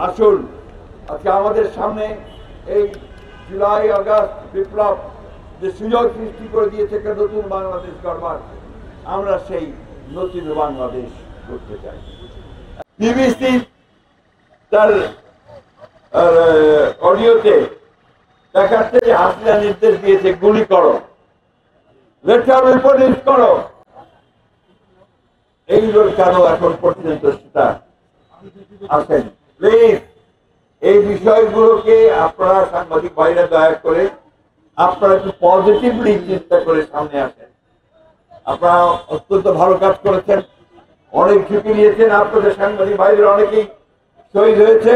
আসুন আজকে আমাদের সামনে এই জুলাই আগস্ট বিপ্লব যে সুযোগ সৃষ্টি করে দিয়েছে একটা নতুন বাংলাদেশ গড়বার, আমরা সেই নতুন বাংলাদেশ করতে চাই। বিবিসি তার অডিওতে দেখাচ্ছে যে হাসিনা নির্দেশ দিয়েছে গুলি করো, লেটার রিপোর্ট করো। এইগুলোর কেন এখন পর্যন্ত সেটা আসেন? প্লিজ এই বিষয়গুলোকে আপনারা সাংবাদিক ভাইরা দয়া করে আপনারা একটু পজিটিভলি চিন্তা করে সামনে আসেন। আপনারা অত্যন্ত ভালো কাজ করেছেন, অনেক ঝুঁকি নিয়েছেন, আপনাদের সাংবাদিক ভাইদের অনেকেই শহীদ হয়েছে।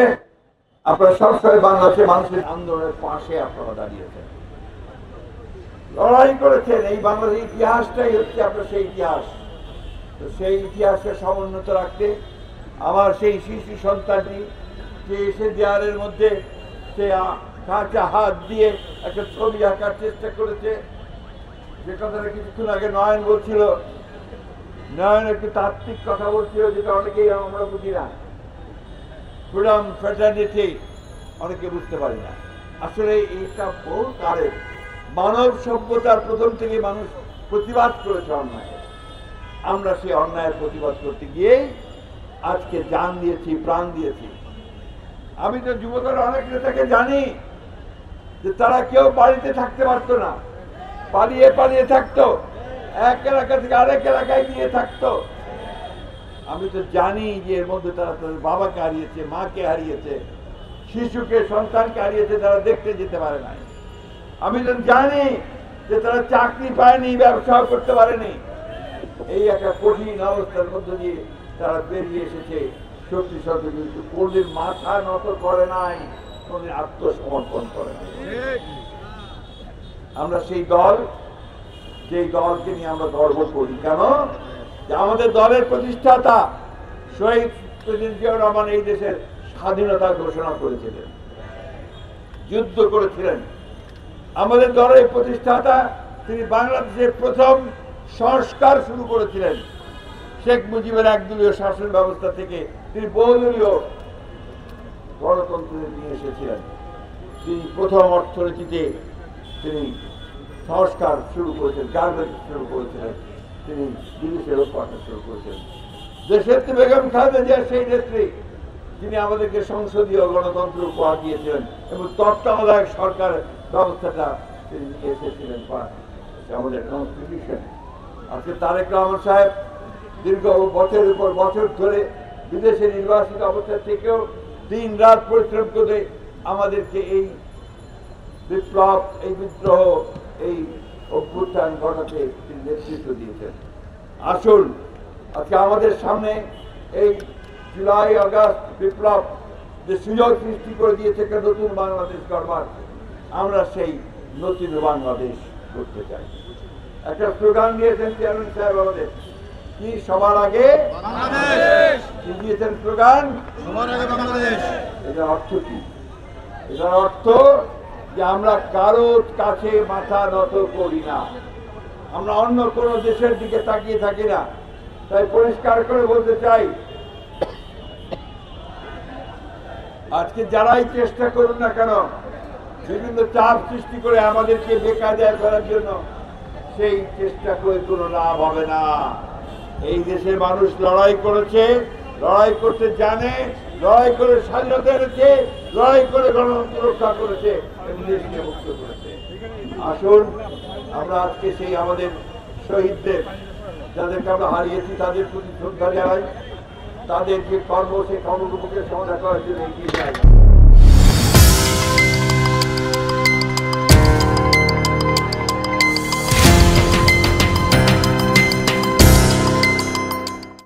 আপনারা সবসময় বাংলাদেশের মানুষের আন্দোলনের পাশে আপনারা দাঁড়িয়েছেন, লড়াই করেছেন। এই বাংলাদেশের ইতিহাসটাই হচ্ছে আপনার সেই ইতিহাস। তো সেই ইতিহাসকে সমুন্নত রাখতে আমার সেই শিশু সন্তানটি যে এসে দেয়ালের মধ্যে সে কাঁচা হাত দিয়ে একটা ছবি আঁকার চেষ্টা করেছে, যে কথাটা কিছুক্ষণ আগে নয়ন বলছিল, নয়ন একটু তাত্ত্বিক কথা বলছিল, যেটা অনেকেই আমরা বুঝি না। ফ্রিডম, ফ্র্যাটার্নিটি অনেকে বুঝতে পারি না। আসলে এইটা বহু কারের মানব সভ্যতার প্রথম থেকে মানুষ প্রতিবাদ করেছে অন্যায়। আমরা সেই অন্যায়ের প্রতিবাদ করতে গিয়েই আজকে জান দিয়েছি, প্রাণ দিয়েছি। আমি তো যুবকের অনেক নেতাকে জানি যে তারা কেউ বাড়িতে থাকতে পারতো না, পালিয়ে পালিয়ে থাকতো, এক এলাকা থেকে আরেক এলাকায় গিয়ে থাকতো। আমি তো জানি যে এর মধ্যে তারা তাদের বাবাকে হারিয়েছে, মাকে হারিয়েছে, শিশুকে, সন্তানকে হারিয়েছে, তারা দেখতে যেতে পারে নাই। আমি তো জানি যে তারা চাকরি পায়নি, ব্যবসাও করতে পারেনি। এই একটা কঠিন অবস্থার মধ্যে দিয়ে তারা বেরিয়ে এসেছে সত্যি সত্যি, কিন্তু কোনদিন মাথা নত করে নাই, কোনদিন আত্মসমর্পণ করে নাই। আমরা সেই দল, যেই দলকে নিয়ে আমরা গর্ব করি। কেন? যে আমাদের দলের প্রতিষ্ঠাতা শহীদ প্রেসিডেন্ট জিয়াউর রহমান এই দেশের স্বাধীনতা ঘোষণা করেছিলেন, যুদ্ধ করেছিলেন। আমাদের দলের প্রতিষ্ঠাতা তিনি বাংলাদেশের প্রথম সংস্কার শুরু করেছিলেন। শেখ মুজিবের একদলীয় শাসন ব্যবস্থা থেকে তিনি বহুদলীয় গণতন্ত্র নিয়ে এসেছিলেন। তিনি প্রথম অর্থনীতিতে তিনি সংস্কার শুরু করেছেন, গার্মেন্টস শুরু করেছিলেন, তিনি বিদেশে রূপান্তর শুরু করেছিলেন। দেশের বেগম খালেদা জিয়া সেই নেত্রী, তিনি আমাদেরকে সংসদীয় গণতন্ত্র উপহার দিয়েছিলেন এবং তত্ত্বাবধায়ক সরকার ব্যবস্থাটা তিনি নিয়ে এসেছিলেন আমাদের কনস্টিটিউশন। আজকে তারেক রহমান সাহেব দীর্ঘ বছরের পর বছর ধরে বিদেশে নির্বাসিত অবস্থা থেকেও দিন রাত পরিশ্রম করে আমাদেরকে এই বিপ্লব, এই বিদ্রোহ, এই অভ্যুত্থান ঘটাতে তিনি নেতৃত্ব দিয়েছেন। আসুন আজকে আমাদের সামনে এই জুলাই আগস্ট বিপ্লব যে সুযোগ সৃষ্টি করে দিয়েছে একটা নতুন বাংলাদেশ গড়বার, আমরা সেই নতুন বাংলাদেশ করতে চাই। একটা স্লোগান দিয়েছেন চেয়ারম্যান সাহেব আমাদের, কি সবার আগে বাংলাদেশ, কি দিয়েছেন স্লোগান? সবার আগে বাংলাদেশ। এটার অর্থ কি? এটার অর্থ যে আমরা কারোর কাছে মাথা নত করি না, আমরা অন্য কোনো দেশের দিকে তাকিয়ে থাকি না। তাই পরিষ্কার করে বলতে চাই, আজকে যারাই চেষ্টা করুন না কেন বিভিন্ন চাপ সৃষ্টি করে আমাদেরকে বেকায়দায় করার জন্য, সেই চেষ্টা করে কোনো লাভ হবে না। এই দেশের মানুষ লড়াই করেছে, লড়াই করতে জানে, লড়াই করে স্বাধীনতা এনেছে, লড়াই করে গণতন্ত্র রক্ষা করেছে এবং দেশকে মুক্ত করেছে। আসুন আমরা আজকে সেই আমাদের শহীদদের, যাদেরকে আমরা হারিয়েছি, তাদের প্রতি শ্রদ্ধা জানাই, তাদের যে কর্ম, সেই কর্মগুলোকে সমাধান করার জন্য এগিয়ে যাই।